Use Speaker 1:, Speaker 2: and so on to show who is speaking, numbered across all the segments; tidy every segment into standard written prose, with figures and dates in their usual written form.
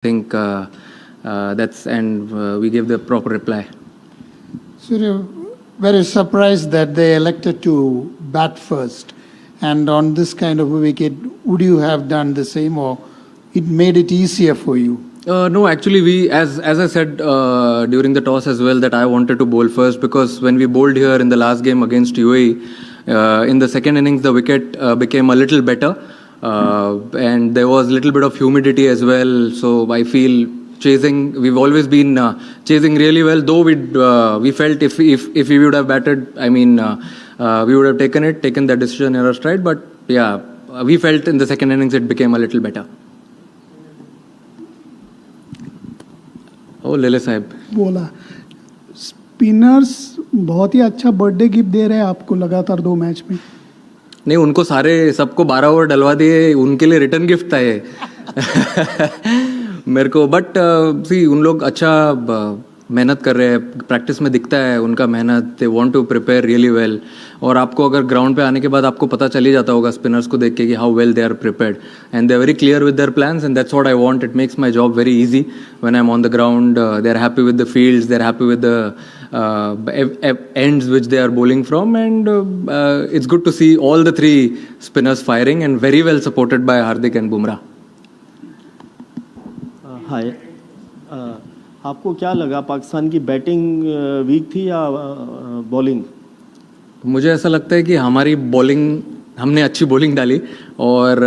Speaker 1: think that's and we give the proper reply.
Speaker 2: So you're very surprised that they elected to bat first. And on this kind of a wicket, would you have done the same, or it made it easier for you?
Speaker 1: No, actually, we as I said during the toss as well that I wanted to bowl first, because when we bowled here in the last game against UAE, in the second innings the wicket became a little better, and there was a little bit of humidity as well. So I feel we've always been chasing really well. Though we felt if we would have batted, I mean, we would have taken that decision in our stride. But yeah, we felt in the second innings it became a little better. ओ लेले साहब
Speaker 3: बोला spinners बहुत ही अच्छा birthday gift दे रहे हैं आपको लगातार 2 match में.
Speaker 1: नहीं, उनको सबको 12 ओवर डलवा दिए, उनके लिए रिटर्न गिफ्ट था ये मेरे को. बट सी उन लोग अच्छा मेहनत कर रहे हैं, प्रैक्टिस में दिखता है उनका मेहनत. They want to prepare really well. और आपको अगर ग्राउंड पे आने के बाद आपको पता चल ही जाता होगा स्पिनर्स को देख के कि how well they are prepared, and they are very clear with their plans, and that's what I want. It makes my job very easy when I am on the ground. They are happy with the fields, they are happy with the ends which they are bowling from, and it's good to see all the 3 spinners firing and very well supported by Hardik and Bumrah.
Speaker 4: हाय, आपको क्या लगा, पाकिस्तान की batting week थी या bowling?
Speaker 1: मुझे ऐसा लगता है कि हमारी बॉलिंग, हमने अच्छी बॉलिंग डाली, और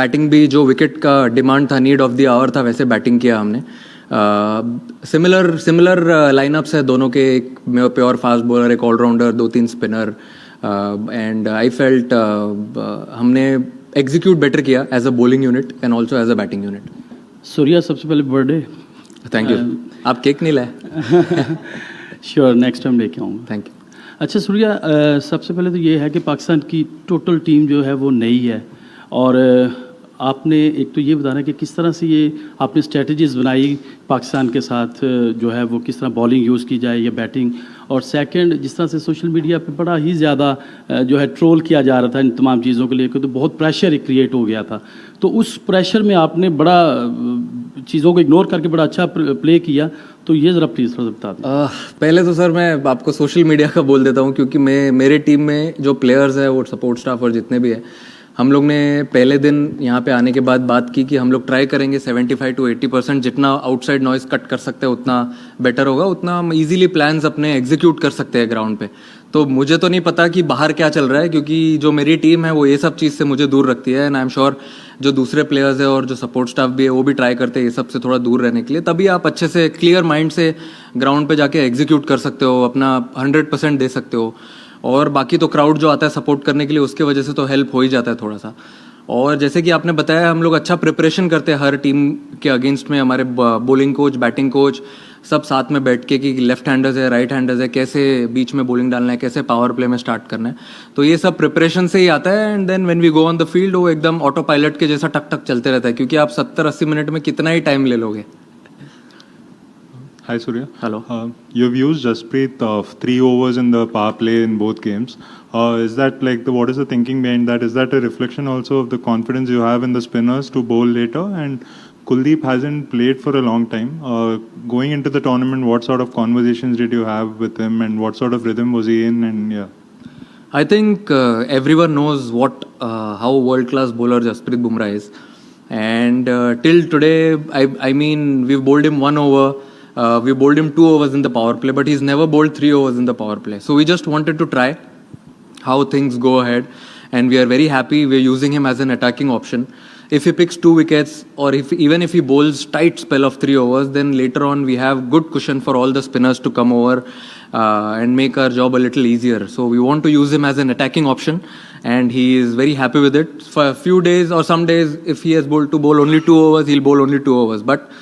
Speaker 1: बैटिंग भी जो विकेट का डिमांड था, नीड ऑफ द आवर था, वैसे बैटिंग किया हमने. सिमिलर लाइनअप्स है दोनों के, एक प्योर फास्ट बॉलर, एक allrounder, 2-3 spinner, and I felt हमने एग्जीक्यूट बेटर किया as a bowling unit and also as a batting unit.
Speaker 4: Surya, सबसे पहले बर्थडे.
Speaker 1: Thank you. आप केक नहीं लाए?
Speaker 4: श्योर, नेक्स्ट टाइम लेके आऊँगा.
Speaker 1: Thank you.
Speaker 4: अच्छा सूर्या, सबसे पहले तो ये है कि पाकिस्तान की टोटल टीम जो है वो नई है, और आपने एक तो ये बताना कि किस तरह से ये आपने स्ट्रेटजीज़ बनाई पाकिस्तान के साथ, जो है वो किस तरह बॉलिंग यूज़ की जाए या बैटिंग, और सेकंड जिस तरह से सोशल मीडिया पे बड़ा ही ज़्यादा जो है ट्रोल किया जा रहा था इन तमाम चीज़ों को लेकर, तो बहुत प्रेशर क्रिएट हो गया था. तो उस प्रेशर में आपने बड़ा चीज़ों को इग्नोर करके बड़ा अच्छा प्ले किया, तो ये ज़रा प्लीज़ थोड़ा बता दें.
Speaker 1: पहले तो सर मैं आपको सोशल मीडिया का बोल देता हूँ, क्योंकि मेरे टीम में जो प्लेयर्स है वो सपोर्ट स्टाफ और जितने भी है, हम लोग ने पहले दिन यहाँ पे आने के बाद बात की कि हम लोग ट्राई करेंगे 75 to 80% जितना आउटसाइड नॉइज़ कट कर सकते हैं उतना बेटर होगा, उतना हम ईजिली प्लान्स अपने एग्जीक्यूट कर सकते हैं ग्राउंड पे. तो मुझे तो नहीं पता कि बाहर क्या चल रहा है, क्योंकि जो मेरी टीम है वो ये सब चीज़ से मुझे दूर रखती है, एंड आई एम श्योर जो दूसरे प्लेयर्स है और जो सपोर्ट स्टाफ भी है वो भी ट्राई करते हैं ये सब से थोड़ा दूर रहने के लिए. तभी आप अच्छे से क्लियर माइंड से ग्राउंड पे जाके एग्जीक्यूट कर सकते हो, अपना 100% दे सकते हो. और बाकी तो क्राउड जो आता है सपोर्ट करने के लिए, उसके वजह से तो हेल्प हो ही जाता है थोड़ा सा. और जैसे कि आपने बताया, हम लोग अच्छा प्रिपरेशन करते हैं हर टीम के अगेंस्ट में. हमारे बॉलिंग कोच, बैटिंग कोच सब साथ में बैठ के कि लेफ्ट हैंडर्स है, राइट हैंडर्स है, कैसे बीच में बॉलिंग डालना है, कैसे पावर प्ले में स्टार्ट करना है. तो ये सब प्रिपरेशन से ही आता है, and then when we go on the field वो एकदम ऑटो पायलट के जैसा टक टक चलते रहता है, क्योंकि आप 70-80 मिनट में कितना ही टाइम ले लोगे.
Speaker 5: Hi Surya.
Speaker 1: Hello.
Speaker 5: You've used Jasprit 3 overs in the power play in both games. Is that what is the thinking behind that? Is that a reflection also of the confidence you have in the spinners to bowl later? And Kuldeep hasn't played for a long time. Going into the tournament, what sort of conversations did you have with him, and what sort of rhythm was he in? And yeah.
Speaker 1: I think everyone knows how world-class bowler Jasprit Bumrah is, and till today, I mean, we've bowled him 1 over. We bowled him 2 overs in the power play, but he's never bowled 3 overs in the power play. So we just wanted to try how things go ahead, and we are very happy we're using him as an attacking option. If he picks 2 wickets, or even if he bowls tight spell of 3 overs, then later on we have good cushion for all the spinners to come over and make our job a little easier. So we want to use him as an attacking option, and he is very happy with it. For a few days or some days, if he has bowled to bowl only 2 overs, he'll bowl only 2 overs. But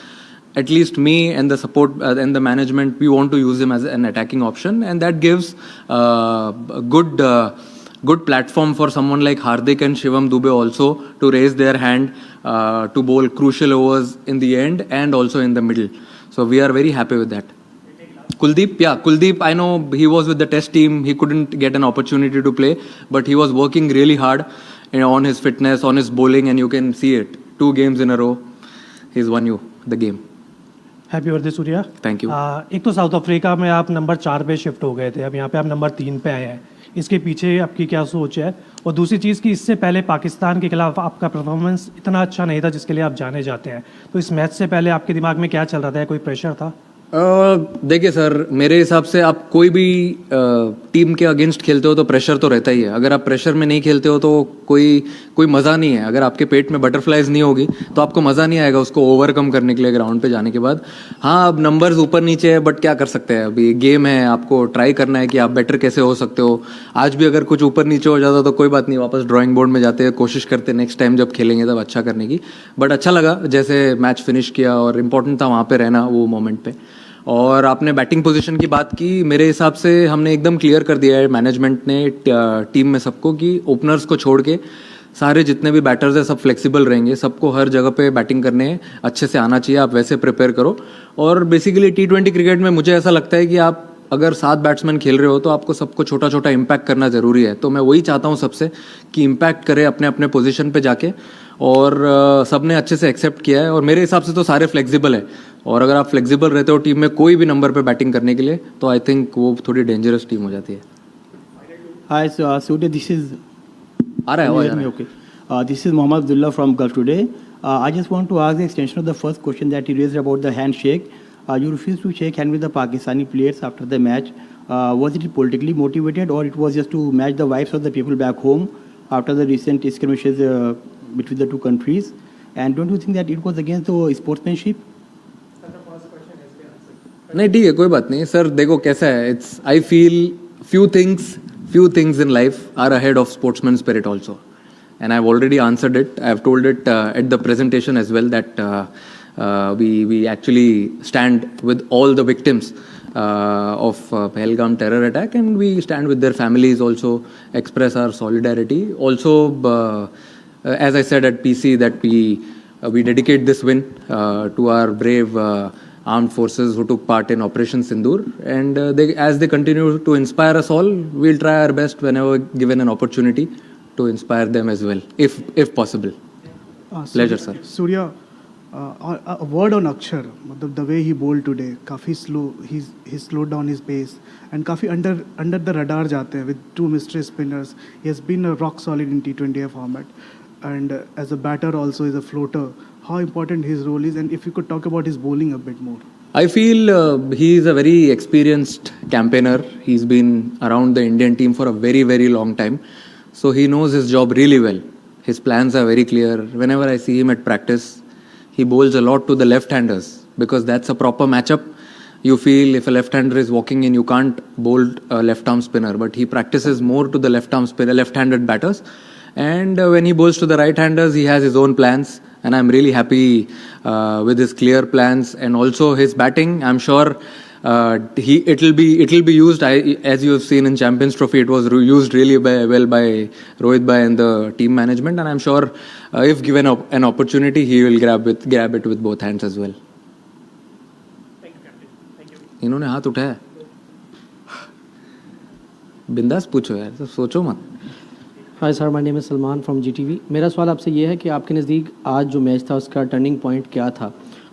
Speaker 1: at least me and the support and the management, we want to use him as an attacking option, and that gives a good platform for someone like Hardik and Shivam Dube also to raise their hand to bowl crucial overs in the end and also in the middle. So we are very happy with that. Kuldeep, I know he was with the test team, he couldn't get an opportunity to play, but he was working really hard on his fitness, on his bowling, and you can see it. 2 games in a row, he's won you. the game.
Speaker 6: Happy birthday Surya.
Speaker 1: Thank you.
Speaker 6: एक तो south Africa में आप number 4 पे shift हो गए थे, अब यहाँ पे आप नंबर 3 पे आए हैं, इसके पीछे आपकी क्या सोच है? और दूसरी चीज़ कि इससे पहले पाकिस्तान के खिलाफ आपका परफॉर्मेंस इतना अच्छा नहीं था जिसके लिए आप जाने जाते हैं, तो इस मैच से पहले आपके दिमाग में क्या चल रहा था? कोई प्रेशर था?
Speaker 1: देखिए सर, मेरे हिसाब से आप कोई भी टीम के अगेंस्ट खेलते हो तो प्रेशर तो रहता ही है। अगर आप प्रेशर में नहीं खेलते हो तो कोई मज़ा नहीं है। अगर आपके पेट में बटरफ्लाइज नहीं होगी तो आपको मज़ा नहीं आएगा उसको ओवरकम करने के लिए ग्राउंड पे जाने के बाद। हाँ, अब नंबर्स ऊपर नीचे है, बट क्या कर सकते हैं, अभी गेम है, आपको ट्राई करना है कि आप बेटर कैसे हो सकते हो। आज भी अगर कुछ ऊपर नीचे हो जाता तो कोई बात नहीं, वापस ड्राइंग बोर्ड में जाते, कोशिश करते नेक्स्ट टाइम जब खेलेंगे तब अच्छा करने की। बट अच्छा लगा जैसे मैच फिनिश किया, और इम्पोर्टेंट था वहाँ पे रहना वो मोमेंट पे। और आपने बैटिंग पोजीशन की बात की, मेरे हिसाब से हमने एकदम क्लियर कर दिया है मैनेजमेंट ने टीम में सबको कि ओपनर्स को छोड़ के सारे जितने भी बैटर्स हैं सब फ्लेक्सिबल रहेंगे, सबको हर जगह पे बैटिंग करने अच्छे से आना चाहिए, आप वैसे प्रिपेयर करो। और बेसिकली T20 क्रिकेट में मुझे ऐसा लगता है कि आप अगर 7 बैट्समैन खेल रहे हो तो आपको सबको छोटा छोटा इम्पैक्ट करना ज़रूरी है। तो मैं वही चाहता हूँ सबसे कि इम्पैक्ट करे अपने अपने पोजीशन पे जाके, और सब ने अच्छे से एक्सेप्ट किया है। और मेरे हिसाब से तो सारे फ्लेक्सिबल है, और अगर आप फ्लेक्सिबल रहते हो टीम में कोई भी नंबर पे बैटिंग करने के लिए तो आई थिंक वो थोड़ी डेंजरस टीम हो जाती है।
Speaker 7: Hi, so Surya, this is
Speaker 1: आ रहा है आवाज़ आ रहा है।
Speaker 7: okay. This is Mohammad Abdullah from Gulf Today. I just want to ask the extension of the first question that you raised about the handshake. You refused to shake hand with the Pakistani players after the match. Was it politically motivated, or it was just to match the vibes of the people back home after the recent skirmishes between the two countries? And don't you think that it was against the sportsmanship?
Speaker 1: नहीं ठीक है, कोई बात नहीं sir. देखो कैसा है, it's I feel few things in life are ahead of sportsman spirit also, and I've already answered it. I've told it at the presentation as well that we actually stand with all the victims of Pahalgam terror attack, and we stand with their families also, express our solidarity also. As I said at PC that we dedicate this win to our brave armed forces who took part in Operation Sindoor, and as they continue to inspire us all, we'll try our best whenever given an opportunity to inspire them as well, if possible. Pleasure, sir.
Speaker 3: Surya, a word on Akshar, the way he bowled today, काफ़ी slow, he slowed down his pace, and काफ़ी under the radar जाते हैं with 2 mystery spinners. He has been a rock solid in T20 format, and as a batter also is a floater. How important his role is, and if you could talk about his bowling a bit more.
Speaker 1: I feel he is a very experienced campaigner. He's been around the Indian team for a very, very long time. So he knows his job really well. His plans are very clear. Whenever I see him at practice, he bowls a lot to the left-handers because that's a proper matchup. You feel if a left-hander is walking in, you can't bowl a left-arm spinner, but he practices more to the left-arm spinner, left-handed batters. And when he bowls to the right-handers, he has his own plans. And I'm really happy with his clear plans and also his batting. I'm sure it'll be used. As you have seen in Champions Trophy, it was used really well by Rohit Bhai and the team management. And I'm sure if given an opportunity, he will grab it with both hands as well.
Speaker 6: Thank you, Captain. Thank you.
Speaker 1: इन्होंने हाथ उठाया, बिंदास पूछो यार, तो सोचो मत।
Speaker 8: Hi sir, my name is Salman from GTV। मेरा सवाल आपसे ये है कि आपके नज़दीक आज जो मैच था उसका टर्निंग पॉइंट क्या था?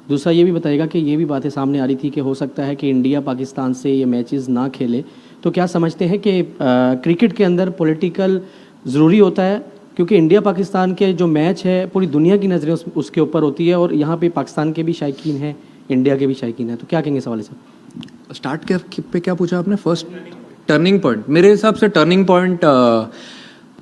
Speaker 8: दूसरा ये भी बताइएगा कि ये भी बातें सामने आ रही थी कि हो सकता है कि इंडिया पाकिस्तान से ये मैचेस ना खेले, तो क्या समझते हैं कि क्रिकेट के अंदर पॉलिटिकल ज़रूरी होता है? क्योंकि इंडिया पाकिस्तान के जो मैच है पूरी दुनिया की नज़रें उसके ऊपर होती है, और यहाँ पे पाकिस्तान के भी शायकीन हैं, इंडिया के भी शायकीन हैं, तो क्या कहेंगे सवाल सर?
Speaker 1: स्टार्ट पे क्या पूछा आपने? First turning point. मेरे हिसाब से टर्निंग पॉइंट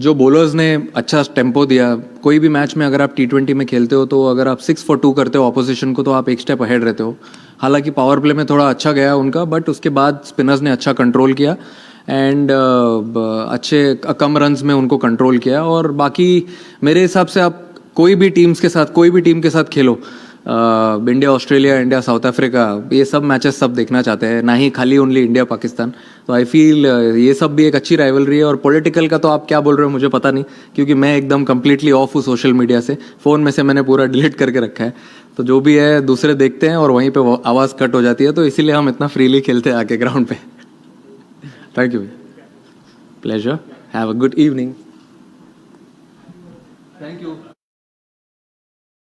Speaker 1: जो बॉलर्स ने अच्छा टेम्पो दिया। कोई भी मैच में अगर आप T20 में खेलते हो तो अगर आप 6 for 2 करते हो ऑपोजिशन को तो आप एक स्टेप अहेड रहते हो। हालांकि पावर प्ले में थोड़ा अच्छा गया उनका, बट उसके बाद स्पिनर्स ने अच्छा कंट्रोल किया एंड अच्छे कम रन्स में उनको कंट्रोल किया। और बाकी मेरे हिसाब से आप कोई भी टीम के साथ खेलो, India Australia, India south Africa, ये सब मैचेस सब देखना चाहते हैं, ना ही खाली ओनली इंडिया पाकिस्तान। तो आई फील ये सब भी एक अच्छी राइवलरी है। और पॉलिटिकल का तो आप क्या बोल रहे हो मुझे पता नहीं, क्योंकि मैं एकदम कम्प्लीटली ऑफ हूँ सोशल मीडिया से। फ़ोन में से मैंने पूरा डिलीट करके रखा है, तो जो भी है दूसरे देखते हैं और वहीं पे आवाज़ कट हो जाती है, तो इसीलिए हम इतना फ्रीली खेलते हैं आके ग्राउंड पे। Thank you, pleasure, have a good evening. Thank you.